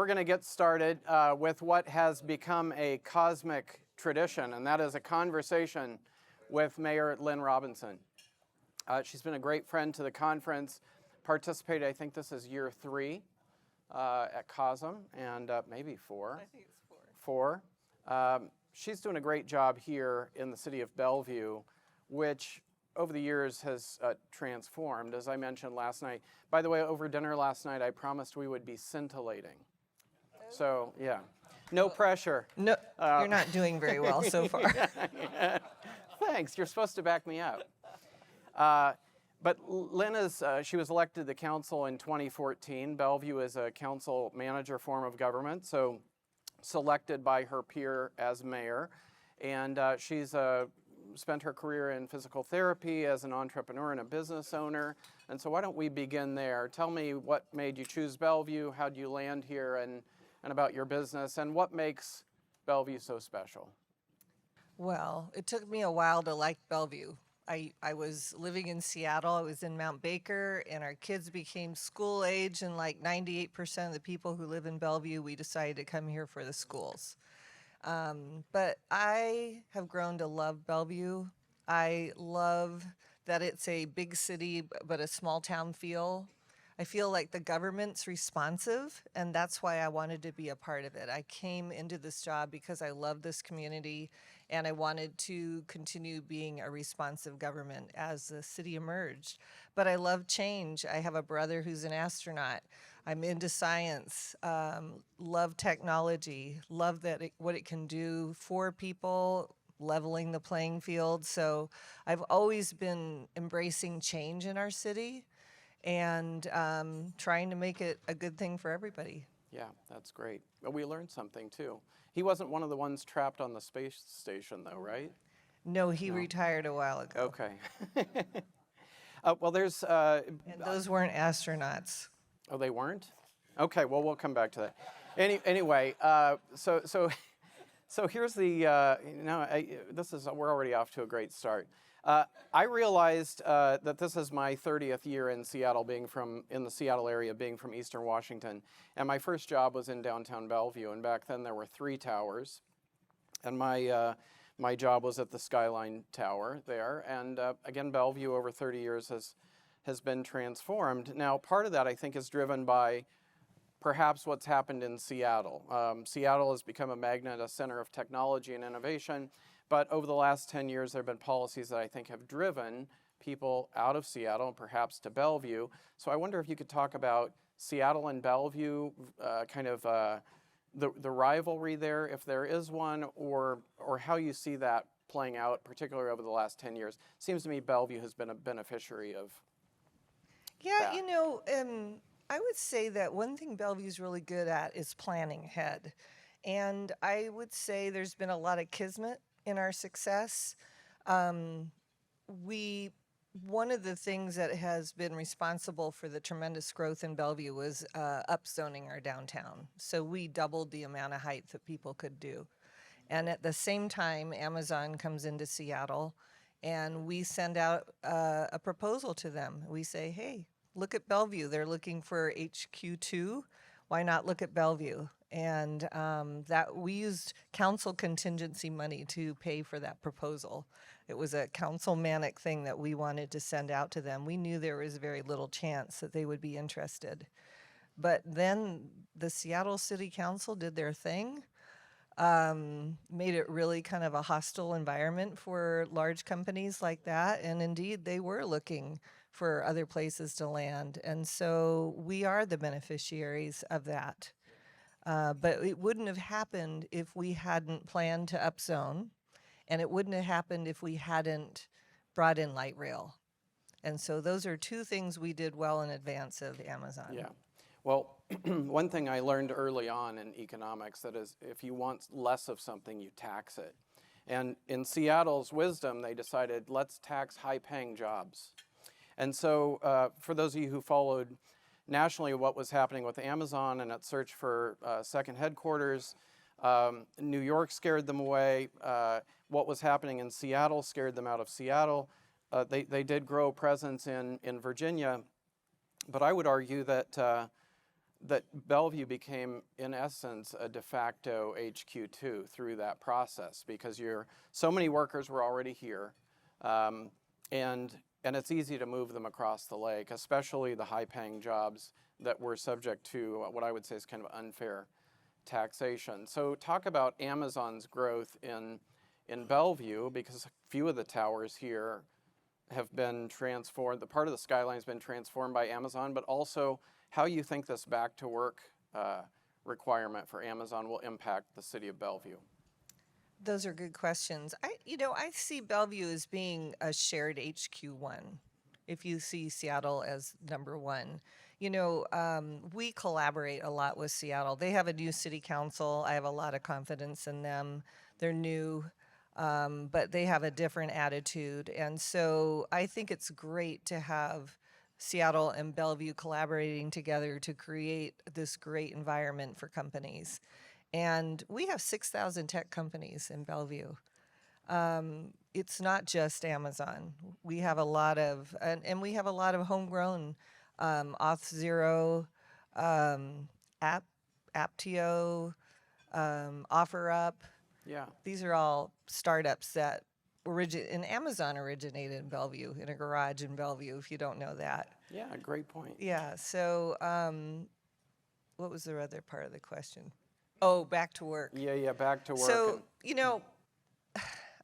going to get started with what has become a cosmic tradition, and that is a conversation with Mayor Lynn Robinson. She's been a great friend to the conference, participated, I think this is year 3 at COSM, and maybe 4. I think it's 4. 4. She's doing a great job here in the city of Bellevue, which over the years has transformed, as I mentioned last night. By the way, over dinner last night, I promised we would be scintillating. So, yeah, no pressure. No, you're not doing very well so far. Yeah. Thanks, you're supposed to back me up. But Lynn she was elected to the council in 2014. Bellevue is a council manager form of government, so selected by her peer as mayor. And she's spent her career in physical therapy as an entrepreneur and a business owner. And so why don't we begin there? Tell me what made you choose Bellevue, how'd you land here, and about your business, and what makes Bellevue so special? Well, it took me a while to like Bellevue. I was living in Seattle, I was in Mount Baker, and our kids became school age, and like 98% of the people who live in Bellevue, we decided to come here for the schools. But I have grown to love Bellevue. I love that it's a big city, but a small town feel. I feel like the government's responsive, and that's why I wanted to be a part of it. I came into this job because I love this community, and I wanted to continue being a responsive government as the city emerged. But I love change. I have a brother who's an astronaut. I'm into science, love technology, love what it can do for people, leveling the playing field. So I've always been embracing change in our city and trying to make it a good thing for everybody. Yeah, that's great. But we learned something too. He wasn't one of the ones trapped on the space station though, right? No, he retired a while ago. Okay. Well, there's... and those weren't astronauts. Oh, they weren't? Okay, well, we'll come back to that. Anyway, so here's the, we're already off to a great start. I realized that this is my 30th year in Seattle, in the Seattle area, being from Eastern Washington. And my first job was in downtown Bellevue, and back then there were 3 towers. And my job was at the Skyline Tower there. And again, Bellevue over 30 years has been transformed. Now, part of that, I think, is driven by perhaps what's happened in Seattle. Seattle has become a magnet, a center of technology and innovation. But over the last 10 years, there have been policies that I think have driven people out of Seattle and perhaps to Bellevue. So I wonder if you could talk about Seattle and Bellevue, the rivalry there, if there is one, or how you see that playing out, particularly over the last 10 years. Seems to me Bellevue has been a beneficiary of that. You know, I would say that one thing Bellevue's really good at is planning ahead. And I would say there's been a lot of kismet in our success. One of the things that has been responsible for the tremendous growth in Bellevue was upzoning our downtown. So we doubled the amount of height that people could do. And at the same time, Amazon comes into Seattle, and we send out a proposal to them. We say, hey, look at Bellevue. They're looking for HQ2. Why not look at Bellevue? And that we used council contingency money to pay for that proposal. It was a council-manic thing that we wanted to send out to them. We knew there was very little chance that they would be interested. But then the Seattle City Council did their thing, made it really kind of a hostile environment for large companies like that. And indeed, they were looking for other places to land. And so we are the beneficiaries of that. But it wouldn't have happened if we hadn't planned to upzone, and it wouldn't have happened if we hadn't brought in light rail. And so those are 2 things we did well in advance of Amazon. Yeah. Well, one thing I learned early on in economics, that is, if you want less of something, you tax it. And in Seattle's wisdom, they decided, let's tax high-paying jobs. And so for those of you who followed nationally what was happening with Amazon and its search for second headquarters, New York scared them away. What was happening in Seattle scared them out of Seattle. They did grow a presence in Virginia, but I would argue that that Bellevue became, in essence, a de facto HQ2 through that process, because so many workers were already here, and it's easy to move them across the lake, especially the high-paying jobs that were subject to what I would say is kind of unfair taxation. So talk about Amazon's growth in Bellevue, because a few of the towers here have been transformed. The part of the skyline has been transformed by Amazon, but also how you think this back to work requirement for Amazon will impact the city of Bellevue. Those are good questions. I see Bellevue as being a shared HQ1. If you see Seattle as number one, we collaborate a lot with Seattle. They have a new city council. I have a lot of confidence in them. They're new, but they have a different attitude. And so I think it's great to have Seattle and Bellevue collaborating together to create this great environment for companies. And we have 6,000 tech companies in Bellevue. It's not just Amazon. We have a lot of, and we have a lot of homegrown, Auth0, Aptio, OfferUp. Yeah. These are all startups that and Amazon originated in Bellevue, in a garage in Bellevue, if you don't know that. Yeah, great point. Yeah, so what was the other part of the question? Oh, back to work. Yeah, back to work. So,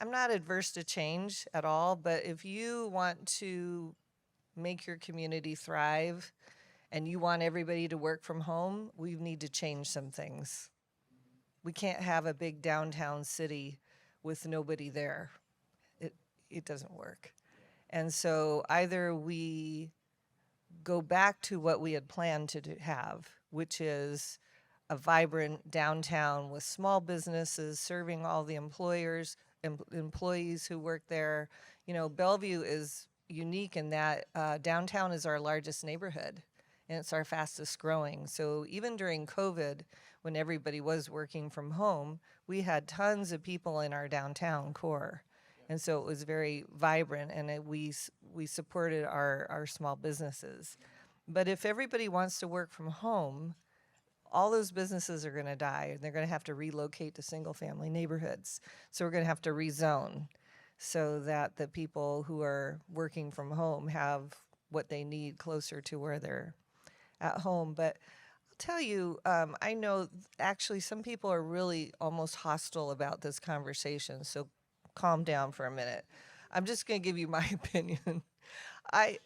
I'm not adverse to change at all, but if you want to make your community thrive and you want everybody to work from home, we need to change some things. We can't have a big downtown city with nobody there. It doesn't work. And so either we go back to what we had planned to have, which is a vibrant downtown with small businesses serving all the employees who work there. Bellevue is unique in that downtown is our largest neighborhood and it's our fastest growing. So even during COVID, when everybody was working from home, we had tons of people in our downtown core. And so it was very vibrant, and we supported our small businesses. But if everybody wants to work from home, all those businesses are going to die, and they're going to have to relocate to single-family neighborhoods. So we're going to have to rezone so that the people who are working from home have what they need closer to where they're at home. But I'll tell you, I know actually some people are really almost hostile about this conversation, so calm down for a minute. I'm just going to give you my opinion. I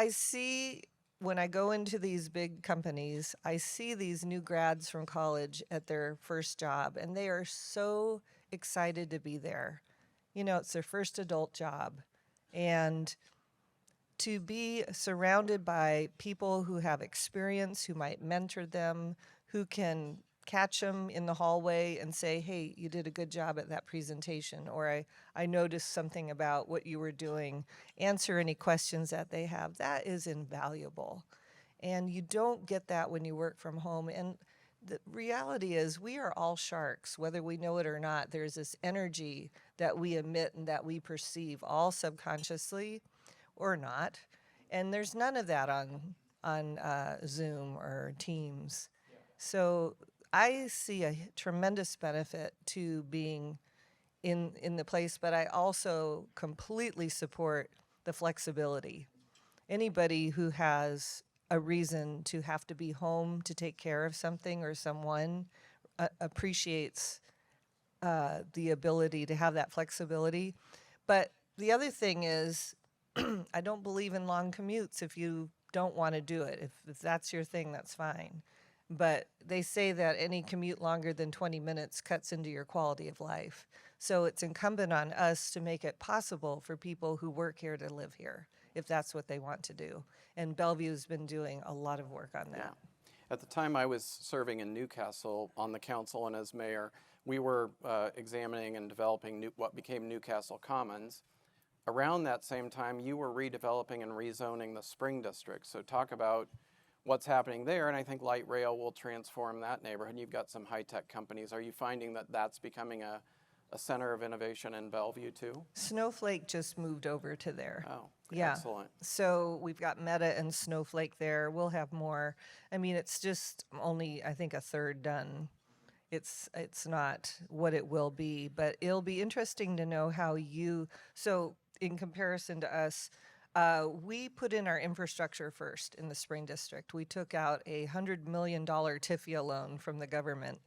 see, when I go into these big companies, I see these new grads from college at their first job, and they are so excited to be there. It's their first adult job. And to be surrounded by people who have experience, who might mentor them, who can catch them in the hallway and say, hey, you did a good job at that presentation, or I noticed something about what you were doing, answer any questions that they have. That is invaluable. And you don't get that when you work from home. And the reality is we are all sharks, whether we know it or not. There's this energy that we emit and that we perceive, all subconsciously or not. And there's none of that on Zoom or Teams. So I see a tremendous benefit to being in the place, but I also completely support the flexibility. Anybody who has a reason to have to be home to take care of something or someone appreciates the ability to have that flexibility. But the other thing is, I don't believe in long commutes if you don't want to do it. If that's your thing, that's fine. But they say that any commute longer than 20 minutes cuts into your quality of life. So it's incumbent on us to make it possible for people who work here to live here, if that's what they want to do. And Bellevue's been doing a lot of work on that. Yeah. At the time I was serving in Newcastle on the council and as mayor, we were examining and developing what became Newcastle Commons. Around that same time, you were redeveloping and rezoning the Spring District. So talk about what's happening there, and I think light rail will transform that neighborhood. You've got some high-tech companies. Are you finding that that's becoming a center of innovation in Bellevue too? Snowflake just moved over to there. Oh, Yeah. excellent. So we've got Meta and Snowflake there. We'll have more. I mean, it's just only, I think, a third done. It's not what it will be, but it'll be interesting to know how you, so in comparison to us, we put in our infrastructure first in the Spring District. We took out a $100 million TIFIA loan from the government.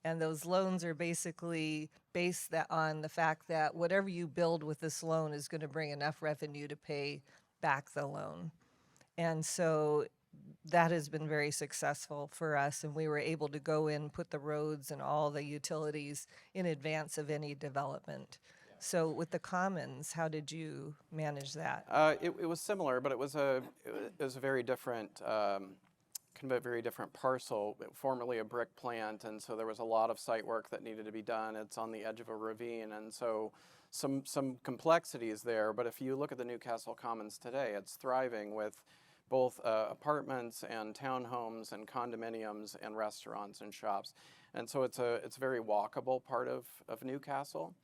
And those loans are basically based on the fact that whatever you build with this loan is going to bring enough revenue to pay back the loan. And so that has been very successful for us, and we were able to go in, put the roads and all the utilities in advance of any development. So with the commons, how did you manage that? It was similar, but it was a very different, kind of a very different parcel, formerly a brick plant, and so there was a lot of site work that needed to be done. It's on the edge of a ravine, and so some complexities there. But if you look at the Newcastle Commons today, it's thriving with both apartments and townhomes and condominiums and restaurants and shops, and so it's a very walkable part of Newcastle.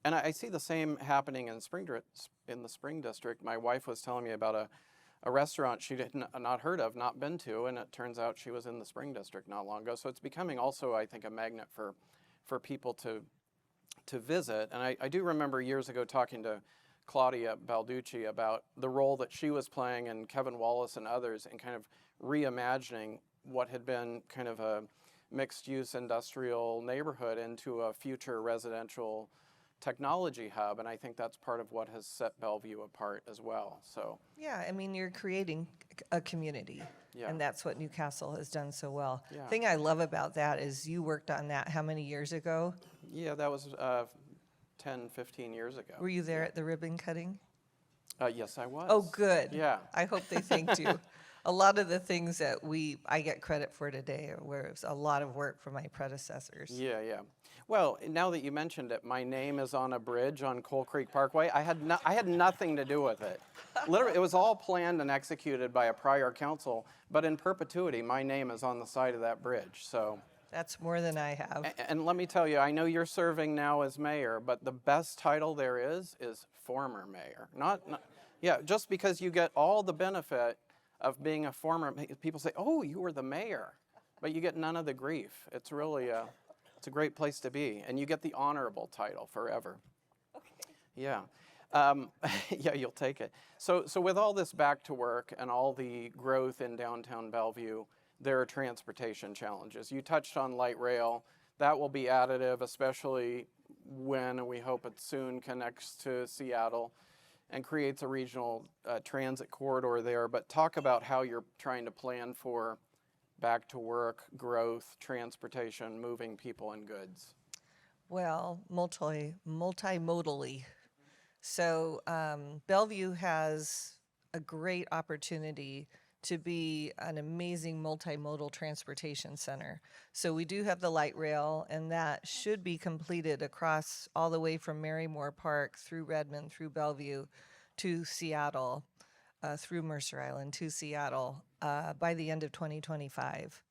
And I see the same happening in the Spring District. My wife was telling me about a restaurant she had not heard of, not been to, and it turns out she was in the Spring District not long ago. So it's becoming also, I think, a magnet for people to visit. And I do remember years ago talking to Claudia Balducci about the role that she was playing, and Kevin Wallace and others, in kind of reimagining what had been kind of a mixed-use industrial neighborhood into a future residential technology hub, and I think that's part of what has set Bellevue apart as well. So Yeah, I mean, you're creating a community, Yeah. and that's what Newcastle has done so well. Yeah. Thing I love about that is you worked on that how many years ago? yeah, that was 10, 15 years ago. Were you there at the ribbon cutting? Yes, I was. Oh, good. Yeah. I hope they thanked you. A lot of the things that I get credit for today were it was a lot of work from my predecessors. Yeah, yeah. Well, now that you mentioned it, my name is on a bridge on Coal Creek Parkway. I had nothing to do with it. Literally, it was all planned and executed by a prior council, but in perpetuity, my name is on the side of that bridge. So. That's more than I have. And let me tell you, I know you're serving now as mayor, but the best title there is former mayor. Yeah, just because you get all the benefit of being a former, people say, oh, you were the mayor, but you get none of the grief. It's really it's a great place to be, and you get the honorable title forever. Okay. Yeah. Yeah, you'll take it. So with all this back to work and all the growth in downtown Bellevue, there are transportation challenges. You touched on light rail. That will be additive, especially when, and we hope it soon, connects to Seattle and creates a regional transit corridor there. But talk about how you're trying to plan for back to work, growth, transportation, moving people and goods. Well, multimodally. So Bellevue has a great opportunity to be an amazing multimodal transportation center. So we do have the light rail, and that should be completed across all the way from Marymore Park through Redmond, through Bellevue to Seattle, through Mercer Island to Seattle by the end of 2025.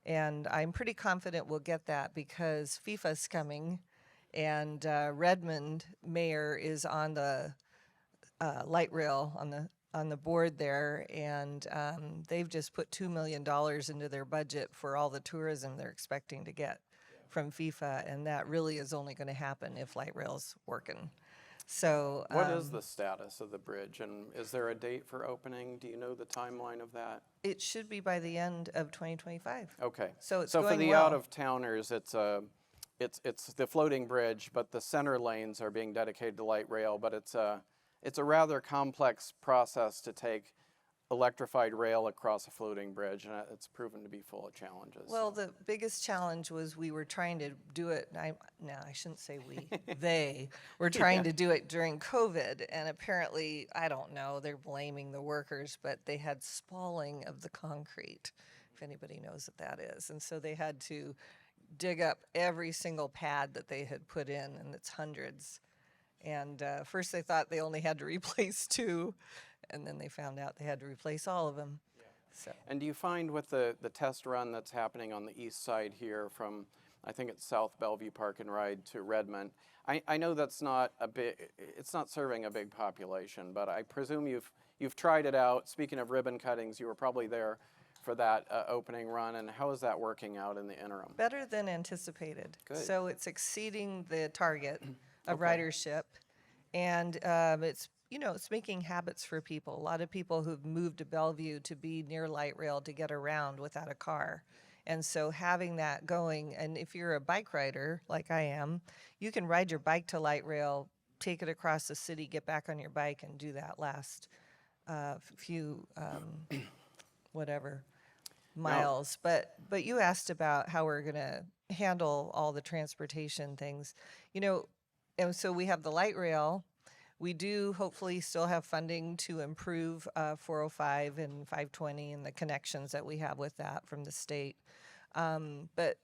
And I'm pretty confident we'll get that because FIFA's coming, and Redmond Mayor is on the light rail on the board there, and they've just put $2 million into their budget for all the tourism they're expecting to get from FIFA, and that really is only going to happen if light rail's working. So what is the status of the bridge, and is there a date for opening? Do you know the timeline of that? It should be by the end of 2025. Okay. So it's so going for the well. out-of-towners, it's the floating bridge, but the center lanes are being dedicated to light rail. But it's a rather complex process to take electrified rail across a floating bridge, and it's proven to be full of challenges. Well, the biggest challenge was we were trying to do it, I shouldn't say we, they were trying to do it during COVID, and apparently, I don't know, they're blaming the workers, but they had spalling of the concrete, if anybody knows what that is. And so they had to dig up every single pad that they had put in, and it's hundreds. And first they thought they only had to replace 2, and then they found out they had to replace all of them. Yeah. So. And do you find with the test run that's happening on the east side here from I think it's South Bellevue Park and Ride to Redmond. I know that's not a big, it's not serving a big population, but I presume you've tried it out. Speaking of ribbon cuttings, you were probably there for that opening run, and how is that working out in the interim? Better than anticipated. Good. So it's exceeding the target of Okay. ridership, and it's it's making habits for people. A lot of people who've moved to Bellevue to be near light rail to get around without a car. And so having that going, and if you're a bike rider like I am, you can ride your bike to light rail, take it across the city, get back on your bike, and do that last few whatever miles. But you asked about how we're going to handle all the transportation things, and so we have the light rail. We do hopefully still have funding to improve 405 and 520 and the connections that we have with that from the state. But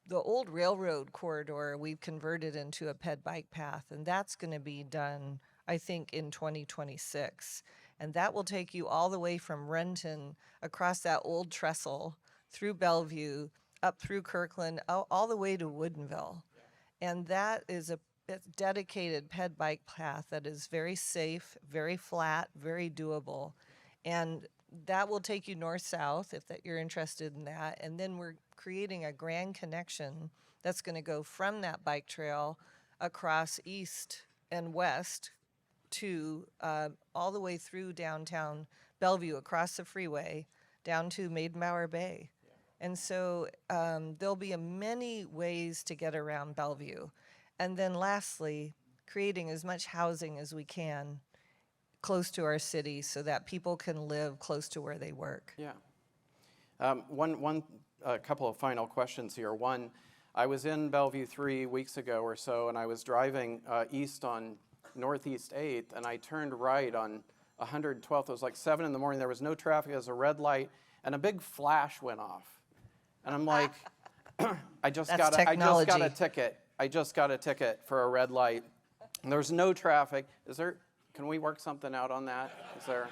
the old railroad corridor, we've converted into a ped bike path, and that's going to be done, I think, in 2026. And that will take you all the way from Renton across that old trestle through Bellevue, up through Kirkland, all the way to Woodinville. And that is a dedicated ped bike path that is very safe, very flat, very doable. And that will take you north-south if that you're interested in that. And then we're creating a grand connection that's going to go from that bike trail across east and west to all the way through downtown Bellevue, across the freeway, down to Maidenbower Bay. And so there'll be many ways to get around Bellevue. And then lastly, creating as much housing as we can close to our city so that people can live close to where they work. Yeah. A couple of final questions here. One, I was in Bellevue 3 weeks ago or so, and I was driving east on Northeast 8th, and I turned right on 112th. It was like 7 in the morning. There was no traffic. There was a red light, and a big flash went off. And I'm like, I just got a ticket. I just got a ticket for a red light. And there's no traffic. Can we work something out on that? Is there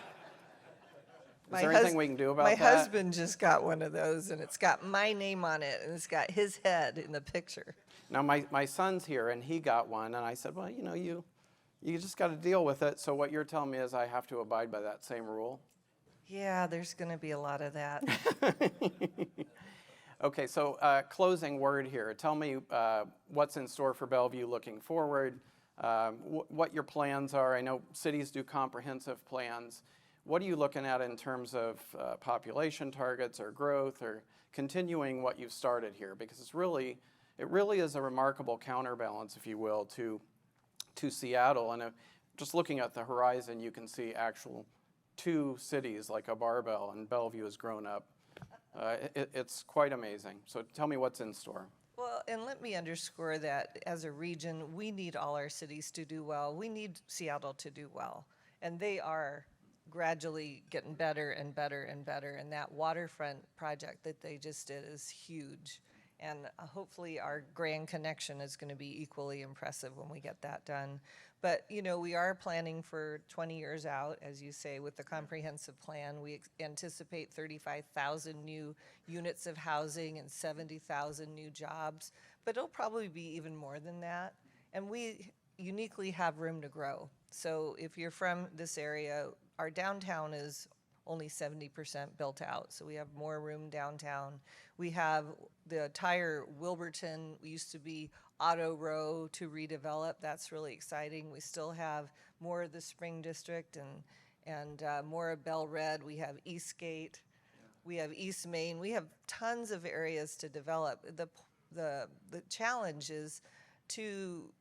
anything we can do about that? My husband just got one of those, and it's got my name on it, and it's got his head in the picture. Now, my son's here, and he got one, and I said, well, you just got to deal with it. So what you're telling me is I have to abide by that same rule? Yeah, there's going to be a lot of that. Okay, so closing word here. Tell me what's in store for Bellevue looking forward, what your plans are. I know cities do comprehensive plans. What are you looking at in terms of population targets or growth or continuing what you've started here? Because it really is a remarkable counterbalance, if you will, to Seattle. And just looking at the horizon, you can see actual two cities like a barbell, and Bellevue has grown up. It's quite amazing. So tell me what's in store. Well, and let me underscore that as a region, we need all our cities to do well. We need Seattle to do well. And they are gradually getting better and better and better. And that waterfront project that they just did is huge. And hopefully our grand connection is going to be equally impressive when we get that done. But, we are planning for 20 years out, as you say, with the comprehensive plan. We anticipate 35,000 new units of housing and 70,000 new jobs. But it'll probably be even more than that. And we uniquely have room to grow. So if you're from this area, our downtown is only 70% built out. So we have more room downtown. We have the entire Wilburton, we used to be Auto Row, to redevelop. That's really exciting. We still have more of the Spring District and more of Bell Red. We have Eastgate. We have East Main. We have tons of areas to develop. The challenge is to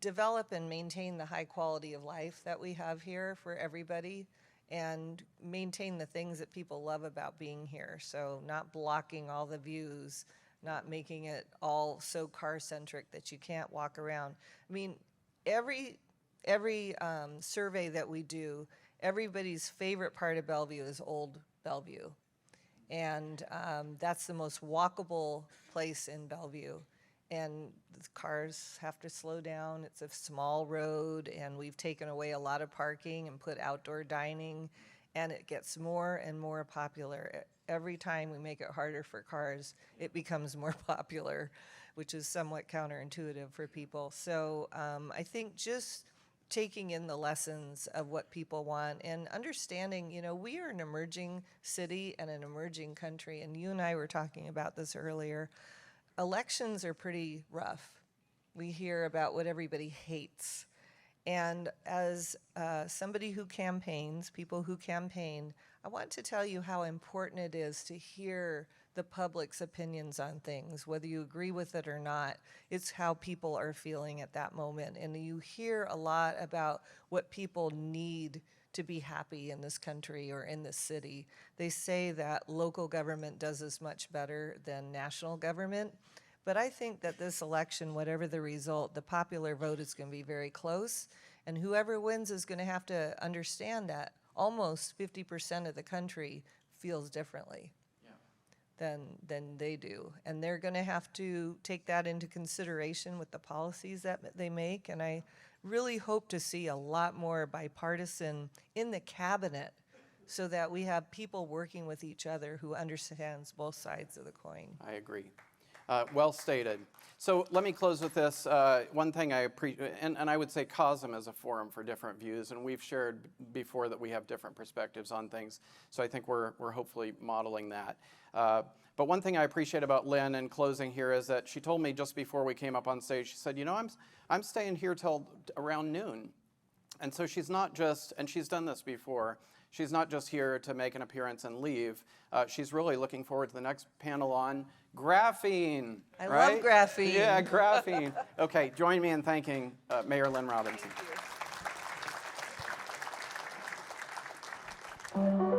develop and maintain the high quality of life that we have here for everybody, and maintain the things that people love about being here. So not blocking all the views, not making it all so car-centric that you can't walk around. I mean, every survey that we do, everybody's favorite part of Bellevue is Old Bellevue. And that's the most walkable place in Bellevue. And the cars have to slow down. It's a small road, and we've taken away a lot of parking and put outdoor dining. and it gets more and more popular. Every time we make it harder for cars, it becomes more popular, which is somewhat counterintuitive for people. So I think just taking in the lessons of what people want and understanding, we are an emerging city and an emerging country, and you and I were talking about this earlier. Elections are pretty rough. We hear about what everybody hates. And as somebody who campaigns, people who campaign, I want to tell you how important it is to hear the public's opinions on things, whether you agree with it or not. It's how people are feeling at that moment. And you hear a lot about what people need to be happy in this country or in this city. They say that local government does this much better than national government. But I think that this election, whatever the result, the popular vote is going to be very close. And whoever wins is going to have to understand that almost 50% of the country feels differently than they do. And they're going to have to take that into consideration with the policies that they make. And I really hope to see a lot more bipartisan in the cabinet so that we have people working with each other who understands both sides of the coin. I agree. Well stated. So let me close with this. One thing I appreciate, and I would say COSM is a forum for different views, and we've shared before that we have different perspectives on things. So I think we're hopefully modeling that. But one thing I appreciate about Lynn in closing here is that she told me just before we came up on stage, she said, I'm staying here till around noon. And so she's not just, and she's done this before, she's not just here to make an appearance and leave. She's really looking forward to the next panel on graphene. I right? love graphene. Yeah, graphene. Okay, join me in thanking Mayor Lynn Robinson. Thank you.